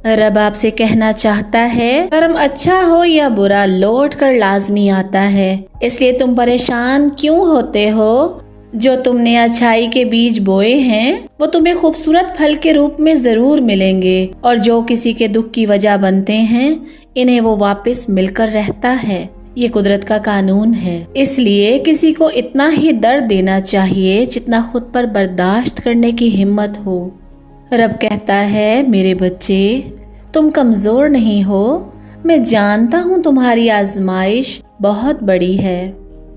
رب آپ سے کہنا چاہتا ہے کرم اچھا ہو یا برا لوٹ کر لازمی آتا ہے، اس لیے تم پریشان کیوں ہوتے ہو؟ جو تم نے اچھائی کے بیج بوئے ہیں وہ تمہیں خوبصورت پھل کے روپ میں ضرور ملیں گے، اور جو کسی کے دکھ کی وجہ بنتے ہیں انہیں وہ واپس مل کر رہتا ہے۔ یہ قدرت کا قانون ہے، اس لیے کسی کو اتنا ہی درد دینا چاہیے جتنا خود پر برداشت کرنے کی ہمت ہو۔ رب کہتا ہے میرے بچے تم کمزور نہیں ہو، میں جانتا ہوں تمہاری آزمائش بہت بڑی ہے،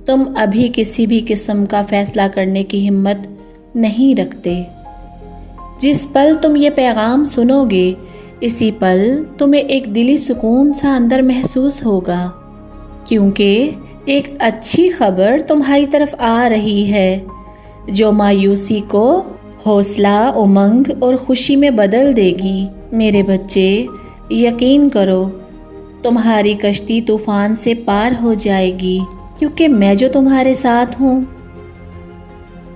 تم ابھی کسی بھی قسم کا فیصلہ کرنے کی ہمت نہیں رکھتے۔ جس پل تم یہ پیغام سنو گے اسی پل تمہیں ایک دلی سکون سا اندر محسوس ہوگا، کیونکہ ایک اچھی خبر تمہاری طرف آ رہی ہے جو مایوسی کو حوصلہ، امنگ اور خوشی میں بدل دے گی۔ میرے بچے یقین کرو تمہاری کشتی طوفان سے پار ہو جائے گی، کیونکہ میں جو تمہارے ساتھ ہوں۔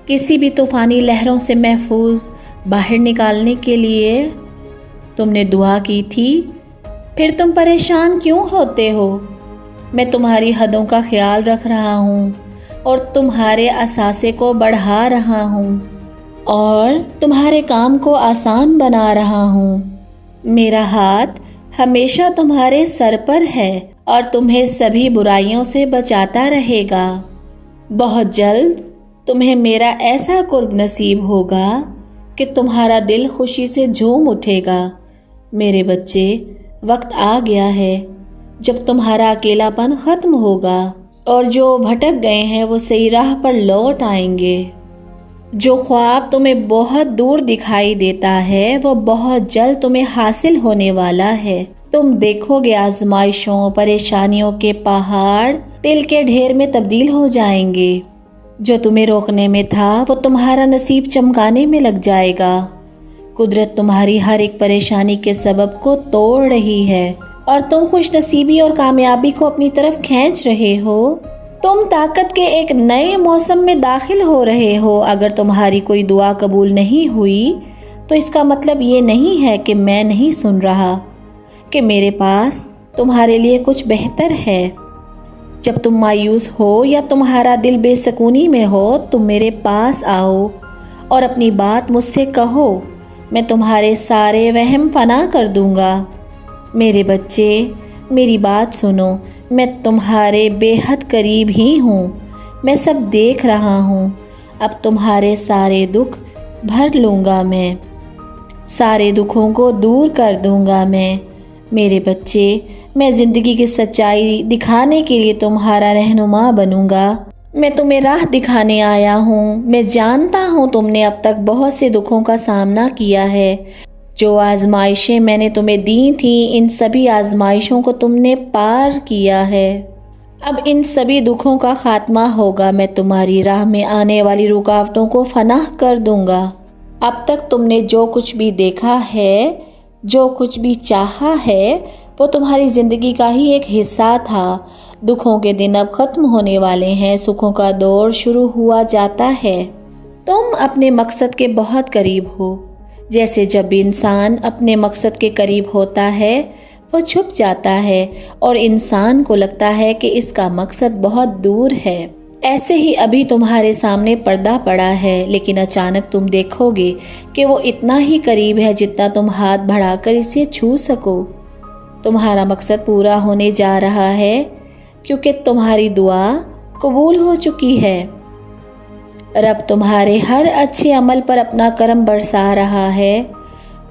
کسی بھی طوفانی لہروں سے محفوظ باہر نکالنے کے لیے تم نے دعا کی تھی، پھر تم پریشان کیوں ہوتے ہو؟ میں تمہاری حدوں کا خیال رکھ رہا ہوں اور تمہارے اثاثے کو بڑھا رہا ہوں اور تمہارے کام کو آسان بنا رہا ہوں۔ میرا ہاتھ ہمیشہ تمہارے سر پر ہے اور تمہیں سبھی برائیوں سے بچاتا رہے گا۔ بہت جلد تمہیں میرا ایسا قرب نصیب ہوگا کہ تمہارا دل خوشی سے جھوم اٹھے گا۔ میرے بچے وقت آ گیا ہے جب تمہارا اکیلا پن ختم ہوگا اور جو بھٹک گئے ہیں وہ صحیح راہ پر لوٹ آئیں گے۔ جو خواب تمہیں بہت دور دکھائی دیتا ہے وہ بہت جلد تمہیں حاصل ہونے والا ہے۔ تم دیکھو گے آزمائشوں، پریشانیوں کے پہاڑ تل کے ڈھیر میں تبدیل ہو جائیں گے۔ جو تمہیں روکنے میں تھا وہ تمہارا نصیب چمکانے میں لگ جائے گا۔ قدرت تمہاری ہر ایک پریشانی کے سبب کو توڑ رہی ہے اور تم خوش نصیبی اور کامیابی کو اپنی طرف کھینچ رہے ہو۔ تم طاقت کے ایک نئے موسم میں داخل ہو رہے ہو۔ اگر تمہاری کوئی دعا قبول نہیں ہوئی تو اس کا مطلب یہ نہیں ہے کہ میں نہیں سن رہا، کہ میرے پاس تمہارے لیے کچھ بہتر ہے۔ جب تم مایوس ہو یا تمہارا دل بے سکونی میں ہو تم میرے پاس آؤ اور اپنی بات مجھ سے کہو، میں تمہارے سارے وہم فنا کر دوں گا۔ میرے بچے میری بات سنو، میں تمہارے بے حد قریب ہی ہوں، میں سب دیکھ رہا ہوں۔ اب تمہارے سارے دکھ بھر لوں گا، میں سارے دکھوں کو دور کر دوں گا۔ میرے بچے میں زندگی کی سچائی دکھانے کے لیے تمہارا رہنما بنوں گا۔ میں تمہیں راہ دکھانے آیا ہوں۔ میں جانتا ہوں تم نے اب تک بہت سے دکھوں کا سامنا کیا ہے۔ جو آزمائشیں میں نے تمہیں دی تھیں ان سبھی آزمائشوں کو تم نے پار کیا ہے۔ اب ان سبھی دکھوں کا خاتمہ ہوگا۔ میں تمہاری راہ میں آنے والی رکاوٹوں کو فنا کر دوں گا۔ اب تک تم نے جو کچھ بھی دیکھا ہے، جو کچھ بھی چاہا ہے، وہ تمہاری زندگی کا ہی ایک حصہ تھا۔ دکھوں کے دن اب ختم ہونے والے ہیں، سکھوں کا دور شروع ہوا جاتا ہے۔ تم اپنے مقصد کے بہت قریب ہو۔ جیسے جب بھی انسان اپنے مقصد کے قریب ہوتا ہے وہ چھپ جاتا ہے اور انسان کو لگتا ہے کہ اس کا مقصد بہت دور ہے، ایسے ہی ابھی تمہارے سامنے پردہ پڑا ہے، لیکن اچانک تم دیکھو گے کہ وہ اتنا ہی قریب ہے جتنا تم ہاتھ بڑھا کر اسے چھو سکو۔ تمہارا مقصد پورا ہونے جا رہا ہے کیونکہ تمہاری دعا قبول ہو چکی ہے۔ رب تمہارے ہر اچھے عمل پر اپنا کرم برسا رہا ہے۔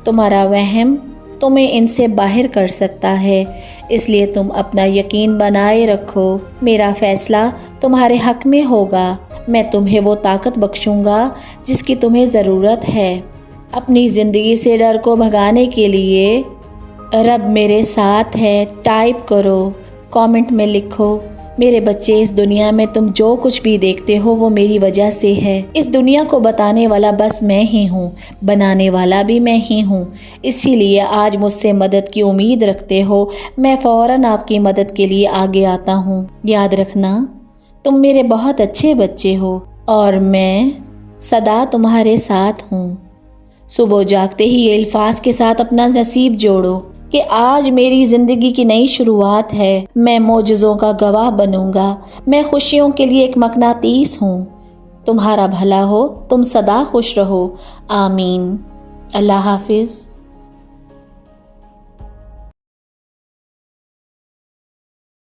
تمہارا وہم تمہیں ان سے باہر کر سکتا ہے، اس لیے تم اپنا یقین بنائے رکھو۔ میرا فیصلہ تمہارے حق میں ہوگا۔ میں تمہیں وہ طاقت بخشوں گا جس کی تمہیں ضرورت ہے۔ اپنی زندگی سے ڈر کو بھگانے کے لیے رب میرے ساتھ ہے ٹائپ کرو، کامنٹ میں لکھو۔ میرے بچے اس دنیا میں تم جو کچھ بھی دیکھتے ہو وہ میری وجہ سے ہے۔ اس دنیا کو بتانے والا بس میں ہی ہوں، بنانے والا بھی میں ہی ہوں۔ اسی لیے آج مجھ سے مدد کی امید رکھتے ہو، میں فوراً آپ کی مدد کے لیے آگے آتا ہوں۔ یاد رکھنا تم میرے بہت اچھے بچے ہو اور میں سدا تمہارے ساتھ ہوں۔ صبح جاگتے ہی یہ الفاظ کے ساتھ اپنا نصیب جوڑو، کہ آج میری زندگی کی نئی شروعات ہے، میں معجزوں کا گواہ بنوں گا، میں خوشیوں کے لیے ایک مقناطیس ہوں۔ تمہارا بھلا ہو، تم سدا خوش رہو، آمین۔ اللہ حافظ۔